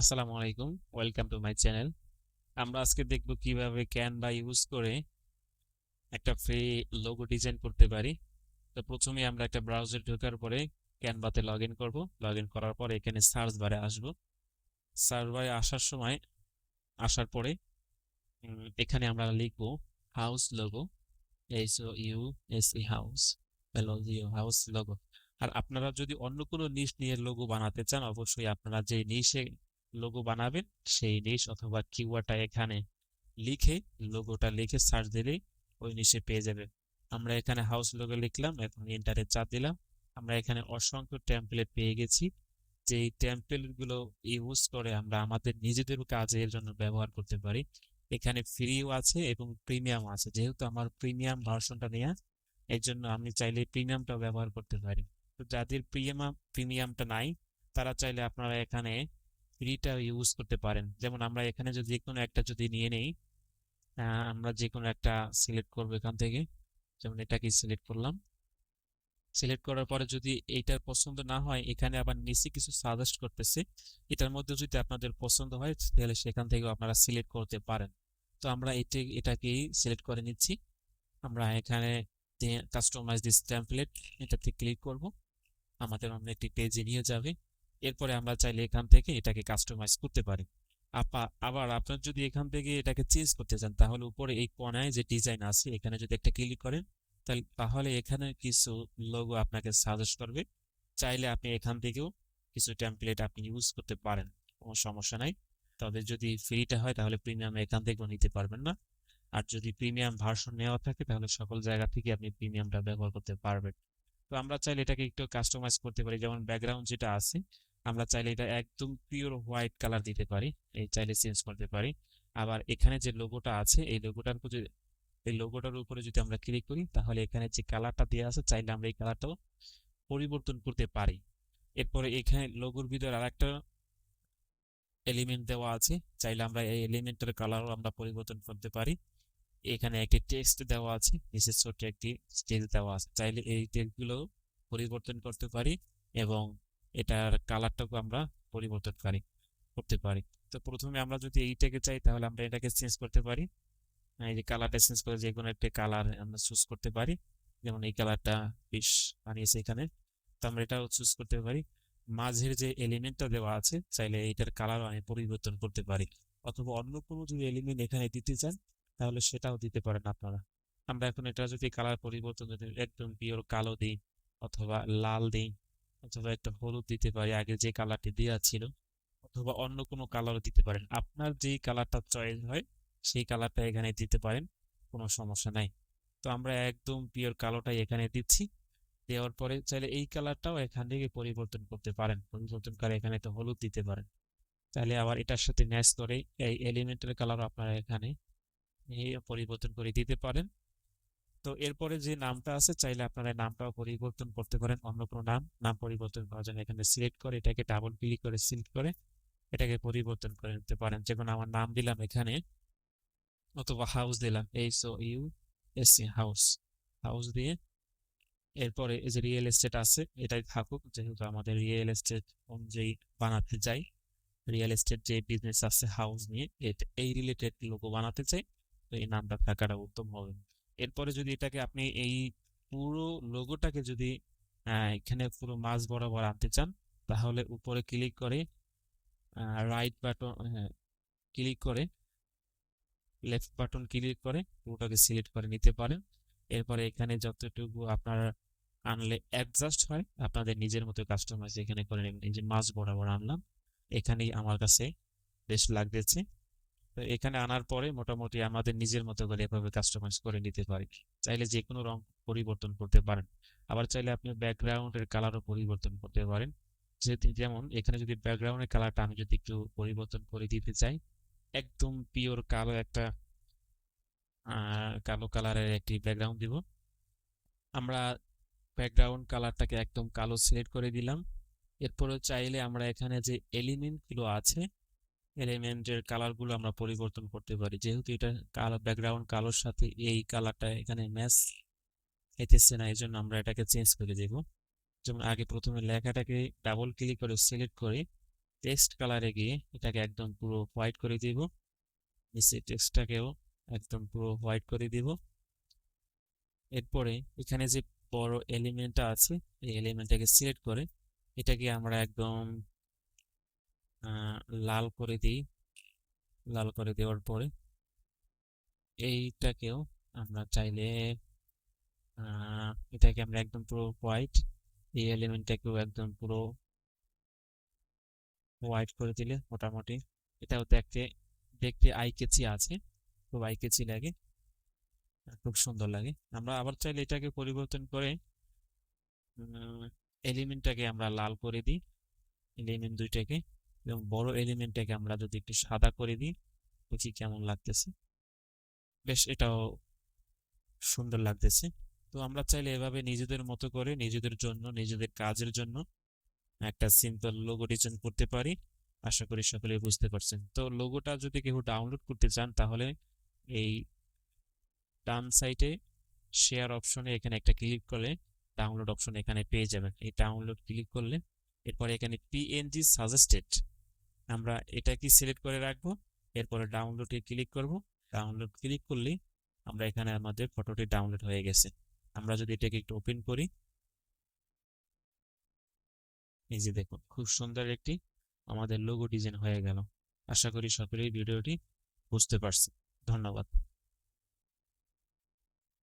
আসসালামু আলাইকুম, welcome to my channel. আমরা আজকে দেখব কিভাবে ক্যানভা ইউজ করে একটা ফ্রি লোগো ডিজাইন করতে পারি। তো প্রথমে আমরা একটা ব্রাউজার ঢোকার পরে ক্যানভাতে লগ ইন করবো। লগ ইন করার পরে এখানে সার্চ বারে আসবো। সার্চ বারে আসার পরে এখানে আমরা লিখবো house logo, HOUSE, house logo. আর আপনারা যদি অন্য কোনো নিশ নিয়ে লোগো বানাতে চান, অবশ্যই আপনারা যে নিশে লোগো বানাবেন সেই নিশ অথবা কিওয়ার্ডটা এখানে লিখে লোগোটা লিখে সার্চ দিলেই ওই নিশে পেয়ে যাবে। আমরা এখানে হাউস লোগো লিখলাম, এখন এন্টারে চাপ দিলাম। আমরা এখানে অসংখ্য টেমপ্লেট পেয়ে গেছি, যে এই টেমপ্লেট গুলো ইউজ করে আমরা আমাদের নিজেদের কাজের জন্য ব্যবহার করতে পারি। এখানে ফ্রিও আছে এবং প্রিমিয়াম আছে। যেহেতু আমার প্রিমিয়াম ভার্সনটা নেওয়া, এর জন্য আমি চাইলে প্রিমিয়ামটা ব্যবহার করতে পারি। তো যাদের প্রিমিয়ামটা নাই, তারা চাইলে আপনারা এখানে ফ্রিটা ইউজ করতে পারেন। যেমন আমরা এখানে যদি কোনো একটা যদি নিয়ে নেই, আমরা যে কোনো একটা সিলেক্ট করবো এখান থেকে। যেমন এটাকে সিলেক্ট করলাম। সিলেক্ট করার পরে যদি এইটার পছন্দ না হয়, এখানে আবার নিচে কিছু সাজেস্ট করতেছে। এটার মধ্যে যদি আপনাদের পছন্দ হয় তাহলে সেখান থেকেও আপনারা সিলেক্ট করতে পারেন। তো আমরা এটাকেই সিলেক্ট করে নিচ্ছি। আমরা এখানে কাস্টমাইজ দিস টেমপ্লেট, এটাতে ক্লিক করব। আমাদের অন্য একটি পেজে নিয়ে যাবে। এরপরে আমরা চাইলে এখান থেকে এটাকে কাস্টমাইজ করতে পারি। আবার আপনার যদি এখান থেকে এটাকে চেঞ্জ করতে চান, তাহলে উপরে এই কোণায় যে ডিজাইন আছে এখানে যদি একটা ক্লিক করেন, তাহলে এখানে কিছু লোগো আপনাকে সাজেস্ট করবে। চাইলে আপনি এখান থেকেও কিছু টেমপ্লেট আপনি ইউজ করতে পারেন, কোনো সমস্যা নাই। তবে যদি ফ্রিটা হয় তাহলে প্রিমিয়াম এখান থেকেও নিতে পারবেন না। আর যদি প্রিমিয়াম ভার্সন নেওয়া থাকে তাহলে সকল জায়গা থেকে আপনি প্রিমিয়ামটা ব্যবহার করতে পারবেন। তো আমরা চাইলে এটাকে একটু কাস্টমাইজ করতে পারি। যেমন ব্যাকগ্রাউন্ড যেটা আছে, আমরা চাইলে এটা একদম পিওর হোয়াইট কালার দিতে পারি, এই চাইলে চেঞ্জ করতে পারি। আবার এখানে যে লোগোটা আছে এই লোগোটার উপরে যদি আমরা ক্লিক করি, তাহলে এখানে যে কালারটা দেওয়া আছে চাইলে আমরা এই কালারটাও পরিবর্তন করতে পারি। এরপরে এখানে লোগোর ভিতরে আরেকটা এলিমেন্ট দেওয়া আছে, চাইলে আমরা এই এলিমেন্টের কালারও আমরা পরিবর্তন করতে পারি। এখানে একটি টেক্সট দেওয়া আছে, নিচে ছোট্ট একটি টেক্সট দেওয়া আছে, চাইলে এই টেক্সটগুলো পরিবর্তন করতে পারি এবং এটার কালারটাকে আমরা পরিবর্তন করতে পারি। তো প্রথমে আমরা যদি এইটাকে চাই তাহলে আমরা এটাকে চেঞ্জ করতে পারি। এই যে কালারটা চেঞ্জ করে যে কোনো একটা কালার আমরা চুজ করতে পারি। যেমন এই কালারটা বেশ বানিয়েছে এখানে, তো আমরা এটাও চুজ করতে পারি। মাঝের যে এলিমেন্টটা দেওয়া আছে চাইলে এইটার কালার আমি পরিবর্তন করতে পারি, অথবা অন্য কোনো যদি এলিমেন্ট এখানে দিতে চান তাহলে সেটাও দিতে পারেন আপনারা। আমরা এখন এটা যদি কালার পরিবর্তন যদি একদম পিওর কালো দিই, অথবা লাল দিই, অথবা একটা হলুদ দিতে পারি আগে যে কালারটি দেওয়া ছিল, অথবা অন্য কোনো কালারও দিতে পারেন। আপনার যেই কালারটা চয়েস হয় সেই কালারটা এখানে দিতে পারেন, কোনো সমস্যা নাই। তো আমরা একদম পিওর কালোটাই এখানে দিচ্ছি। দেওয়ার পরে চাইলে এই কালারটাও এখান থেকে পরিবর্তন করতে পারেন, পরিবর্তন করে এখানে একটা হলুদ দিতে পারেন। তাহলে আবার এটার সাথে ম্যাচ করে এই এলিমেন্টের কালার আপনারা এখানে এই পরিবর্তন করে দিতে পারেন। তো এরপরে যে নামটা আছে চাইলে আপনারা নামটাও পরিবর্তন করতে পারেন, অন্য কোনো নাম পরিবর্তন করার জন্য এখানে সিলেক্ট করে এটাকে ডাবল ক্লিক করে সিলেক্ট করে এটাকে পরিবর্তন করে নিতে পারেন। যেমন আমার নাম দিলাম এখানে, অথবা হাউস দিলাম, HOUSE, হাউস দিয়ে এরপরে এই যে রিয়েল এস্টেট আছে এটাই থাকুক, যেহেতু আমাদের রিয়েল এস্টেট অনুযায়ী বানাতে চাই। রিয়েল এস্টেট যে বিজনেস আছে হাউস নিয়ে, এই রিলেটেড লোগো বানাতে চাই, তো এই নামটা থাকাটা উত্তম হবে। এরপরে যদি এটাকে আপনি এই পুরো লোগোটাকে যদি এখানে পুরো মাঝ বরাবর আনতে চান, তাহলে উপরে ক্লিক করে রাইট বাটন ক্লিক করে লেফট বাটন ক্লিক করে পুরোটাকে সিলেক্ট করে নিতে পারেন। এরপরে এখানে যতটুকু আপনার আনলে অ্যাডজাস্ট হয় আপনাদের নিজের মতো কাস্টমাইজ এখানে করে নেবেন। এই যে মাঝ বরাবর আনলাম, এখানেই আমার কাছে বেশ লাগতেছে। তো এখানে আনার পরে মোটামুটি আমাদের নিজের মতো করে এভাবে কাস্টমাইজ করে নিতে পারি। চাইলে যে কোনো রং পরিবর্তন করতে পারেন। আবার চাইলে আপনি ব্যাকগ্রাউন্ডের কালারও পরিবর্তন করতে পারেন। যেমন এখানে যদি ব্যাকগ্রাউন্ডের কালারটা আমি যদি একটু পরিবর্তন করে দিতে চাই, একদম পিওর কালো একটা কালো কালারের একটি ব্যাকগ্রাউন্ড দিব। আমরা ব্যাকগ্রাউন্ড কালারটাকে একদম কালো সিলেক্ট করে দিলাম। এরপরে চাইলে আমরা এখানে যে এলিমেন্ট গুলো আছে এলিমেন্টের কালারগুলো আমরা পরিবর্তন করতে পারি। যেহেতু এটা কালো ব্যাকগ্রাউন্ড কালোর সাথে এই কালারটা এখানে ম্যাচ হইতেছে না, এই জন্য আমরা এটাকে চেঞ্জ করে দেব। যেমন আগে প্রথমে লেখাটাকে ডাবল ক্লিক করে সিলেক্ট করে টেক্সট কালারে গিয়ে এটাকে একদম পুরো হোয়াইট করে দিব, নিচে টেক্সটটাকেও একদম পুরো হোয়াইট করে দিব। এরপরে এখানে যে বড় এলিমেন্টটা আছে এই এলিমেন্টটাকে সিলেক্ট করে এটাকে আমরা একদম লাল করে দিই। লাল করে দেওয়ার পরে এইটাকেও আমরা চাইলে এটাকে আমরা একদম পুরো হোয়াইট, এই এলিমেন্টটাকেও একদম পুরো হোয়াইট করে দিলে মোটামুটি এটাও দেখতে দেখতে আই কেচি আছে, খুব আই কেচি লাগে, খুব সুন্দর লাগে। আমরা আবার চাইলে এটাকে পরিবর্তন করে এলিমেন্টটাকে আমরা লাল করে দিই, এলিমেন্ট দুইটাকে, এবং বড় এলিমেন্টটাকে আমরা যদি একটু সাদা করে দিই দেখি কেমন লাগতেছে, বেশ এটাও সুন্দর লাগতেছে। তো আমরা চাইলে এভাবে নিজেদের মতো করে নিজেদের জন্য নিজেদের কাজের জন্য একটা সিম্পল লোগো ডিজাইন করতে পারি। আশা করি সকলেই বুঝতে পারছেন। তো লোগোটা যদি কেউ ডাউনলোড করতে চান তাহলে এই ডান সাইডে শেয়ার অপশনে এখানে একটা ক্লিক করলে ডাউনলোড অপশন এখানে পেয়ে যাবেন। এই ডাউনলোড ক্লিক করলে এরপরে এখানে পিএনজি সাজেস্টেড আমরা এটা কি সিলেক্ট করে রাখবো। এরপরে ডাউনলোডে ক্লিক করব। ডাউনলোড ক্লিক করলে আমরা এখানে আমাদের ফটোটি ডাউনলোড হয়ে গেছে। আমরা যদি এটাকে একটু ওপেন করি, এই যে দেখুন খুব সুন্দর একটি আমাদের লোগো ডিজাইন হয়ে গেল। আশা করি সকলেই ভিডিওটি বুঝতে পারছেন। ধন্যবাদ।